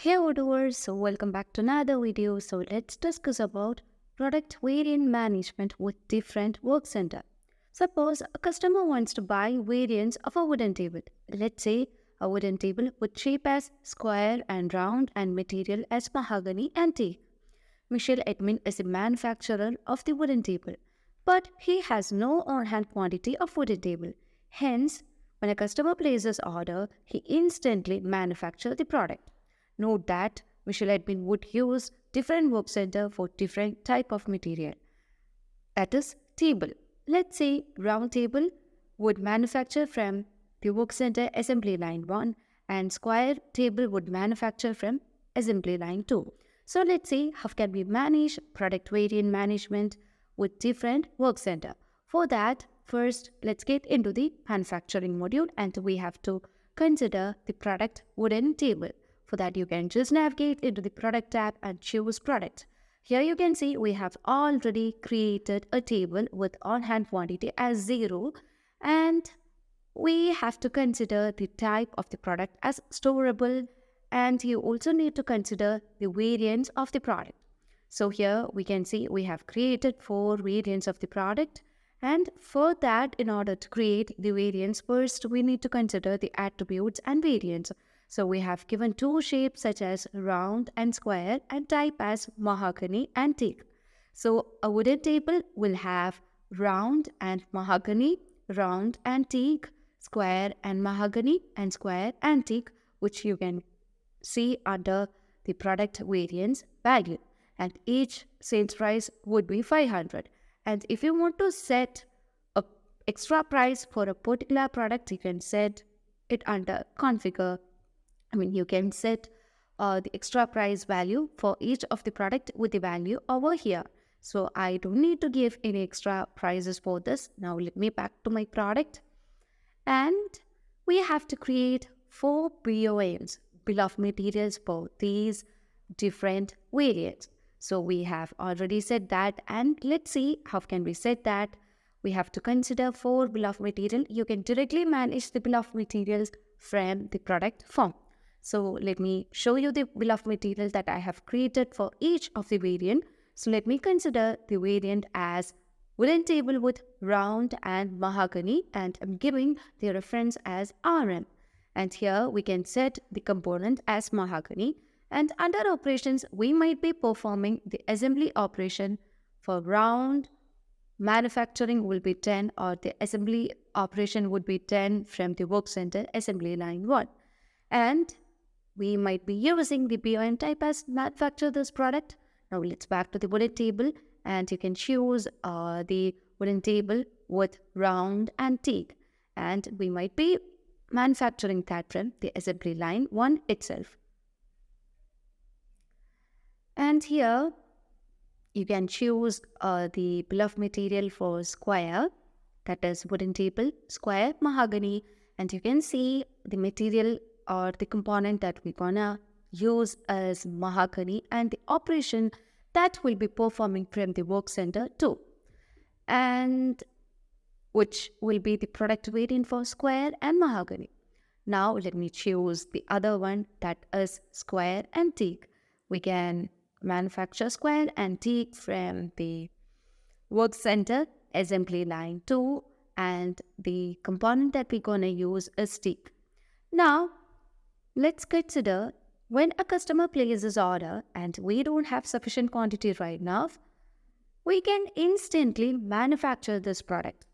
Hey Odoo, so welcome back to another video. So let's discuss about product variant management with different work center. Suppose a customer wants to buy variants of a wooden table. Let's say a wooden table with shape as square and round and material as mahogany and teak. Michelle Edmund is a manufacturer of the wooden table, but he has no on-hand quantity of wooden table. Hence, when a customer places order, he instantly manufactures the product. Note that Michelle Edmund would use different work center for different type of material. That is table. Let's say round table would manufacture from the work center assembly line 1 and square table would manufacture from assembly line 2. So let's see how can we manage product variant management with different work center. For that, first let's get into the manufacturing module and we have to consider the product wooden table. For that, you can just navigate into the product tab and choose product. Here you can see we have already created a table with on-hand quantity as 0 and we have to consider the type of the product as storable and you also need to consider the variants of the product. So here we can see we have created 4 variants of the product and for that in order to create the variants first we need to consider the attributes and variants. So we have given 2 shapes such as round and square and type as mahogany and teak. So a wooden table will have round and mahogany, round and teak, square and mahogany and square and teak, which you can see under the product variance value. And each sales price would be 500. And if you want to set a extra price for a particular product, you can set it under configure. You can set the extra price value for each of the product with the value over here. So I don't need to give any extra prices for this. Now let me back to my product. And we have to create 4 BOMs, bill of materials for these different variants. So we have already said that and let's see how can we set that. We have to consider 4 bill of material. You can directly manage the bill of materials from the product form. So let me show you the bill of material that I have created for each of the variant. So let me consider the variant as wooden table with round and mahogany and I'm giving the reference as RM. And here we can set the component as mahogany and under operations we might be performing the assembly operation for round. Manufacturing will be 10 or the assembly operation would be 10 from the work center assembly line 1. And we might be using the BOM type as manufacture this product. Now let's back to the wooden table and you can choose the wooden table with round and teak. And we might be manufacturing that from the assembly line 1 itself. And here you can choose the bill of material for square, that is wooden table, square, mahogany, and you can see the material or the component that we're gonna use as mahogany and the operation that will be performing from the work center too. And which will be the product variant for square and mahogany. Now let me choose the other one that is square and teak. We can manufacture square and teak from the work center assembly line 2 and the component that we're gonna use is teak. Now let's consider when a customer places order and we don't have sufficient quantity right now, we can instantly manufacture this product.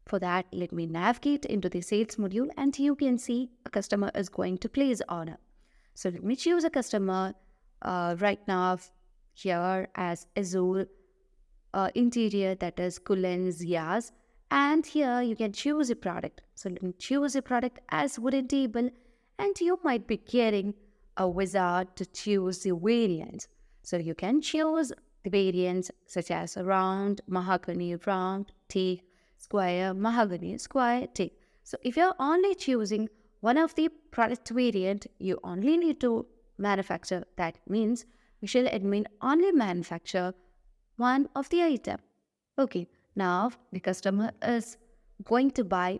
For that, let me navigate into the sales module and you can see a customer is going to place order. So let me choose a customer right now here as Azure interior, that is Kulen Zias, and here you can choose a product. So let me choose a product as wooden table and you might be getting a wizard to choose the variants. So you can choose the variants such as round, mahogany, round, teak, square, mahogany, square, teak. So if you're only choosing one of the product variant, you only need to manufacture. That means Michelle Edmund only manufacture one of the item. Okay, now the customer is going to buy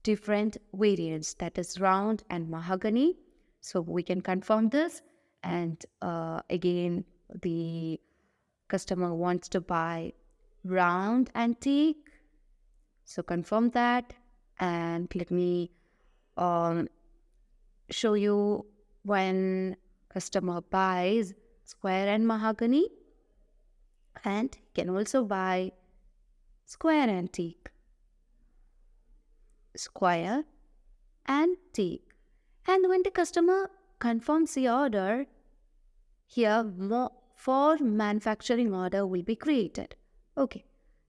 different variants, that is round and mahogany. So we can confirm this and again the customer wants to buy round antique. So confirm that, and let me um, show you when customer buys square and mahogany, and can also buy square antique, square antique. And when the customer confirms the order, here more for manufacturing order will be created. Okay,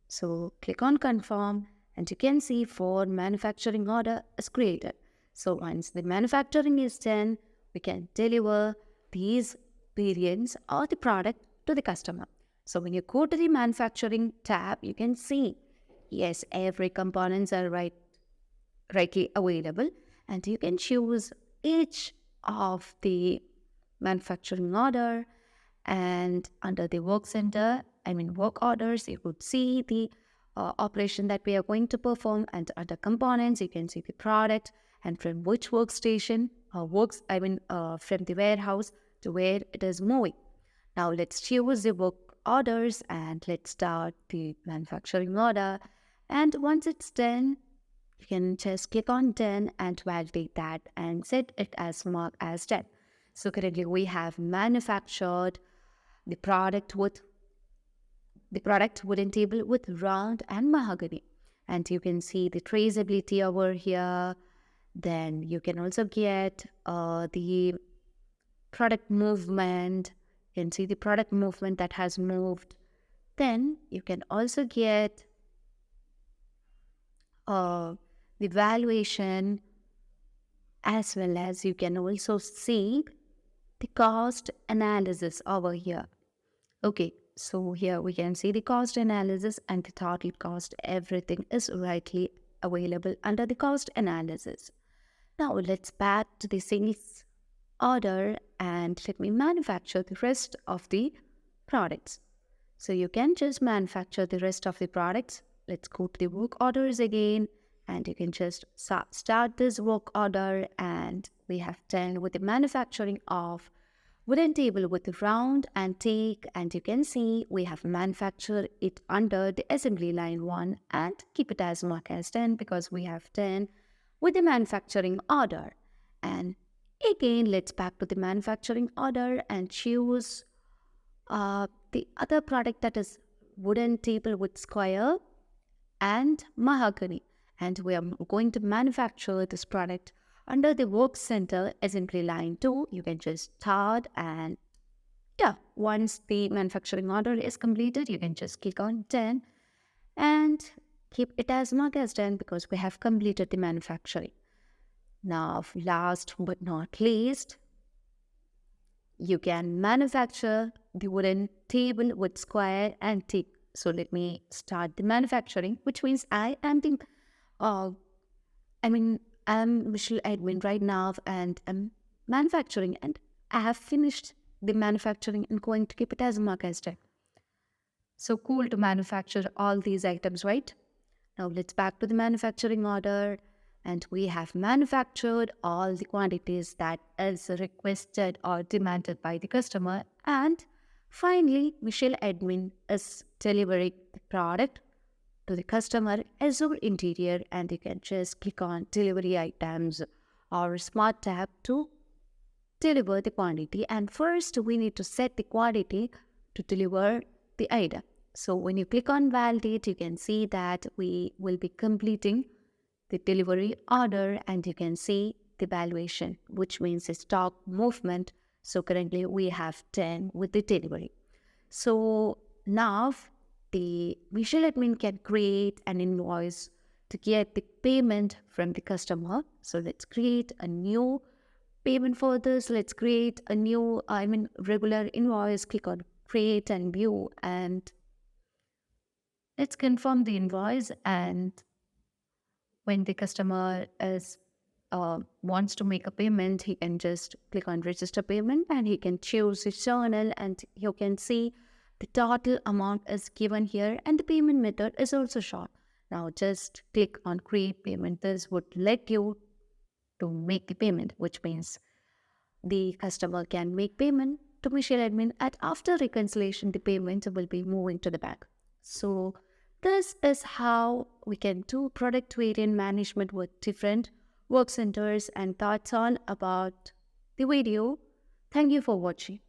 so click on confirm and you can see for manufacturing order is created. So once the manufacturing is done, we can deliver these variants or the product to the customer. So when you go to the manufacturing tab, you can see, yes, every components are rightly available, and you can choose each of the manufacturing order. And under the work center, work orders, you could see the operation that we are going to perform, and under components you can see the product and from which workstation from the warehouse to where it is moving. Now let's choose the work orders and let's start the manufacturing order. And once it's done, you can just click on done and validate that and set it as marked as done. So currently we have manufactured the product wooden table with round and mahogany. And you can see the traceability over here. Then you can also get the product movement. You can see the product movement that has moved. Then you can also get the valuation, as well as you can also see the cost analysis over here. Okay, so here we can see the cost analysis and the total cost. Everything is rightly available under the cost analysis. Now let's back to the sales order and let me manufacture the rest of the products. So you can just manufacture the rest of the products. Let's go to the work orders again, and you can just start this work order, and we have done with the manufacturing of wooden table with round antique, and you can see we have manufactured it under the assembly line 1 and keep it as mark as 10 because we have 10 with the manufacturing order. And again, let's back to the manufacturing order and choose the other product, that is wooden table with square and mahogany, and we are going to manufacture this product under the work center assembly line 2. You can just start, and once the manufacturing order is completed, you can just click on 10 and keep it as marked as 10 because we have completed the manufacturing. Now, last but not least, you can manufacture the wooden table with square and thick. So let me start the manufacturing, which means I'm visual admin right now, and I'm manufacturing, and I have finished the manufacturing and going to keep it as a mark as tag. So cool to manufacture all these items, right? Now let's back to the manufacturing order, and we have manufactured all the quantities that is requested or demanded by the customer. And finally, Michelle admin is delivering the product to the customer Azure interior, and you can just click on delivery items or smart tab to deliver the quantity. And first we need to set the quantity to deliver the item. So when you click on validate, you can see that we will be completing the delivery order, and you can see the valuation, which means the stock movement. So currently we have 10 with the delivery. So now the visual admin can create an invoice to get the payment from the customer. So let's create a new payment for this. Let's create a new regular invoice. Click on create and view, and let's confirm the invoice. And when the customer wants to make a payment, he can just click on register payment, and he can choose his journal, and you can see the total amount is given here, and the payment method is also shown. Now just click on create payment. This would let you to make the payment, which means The customer can make payment to Michelle admin, and after reconciliation, the payment will be moving to the bank. So this is how we can do product variant management with different work centers, and that's all about the video. Thank you for watching.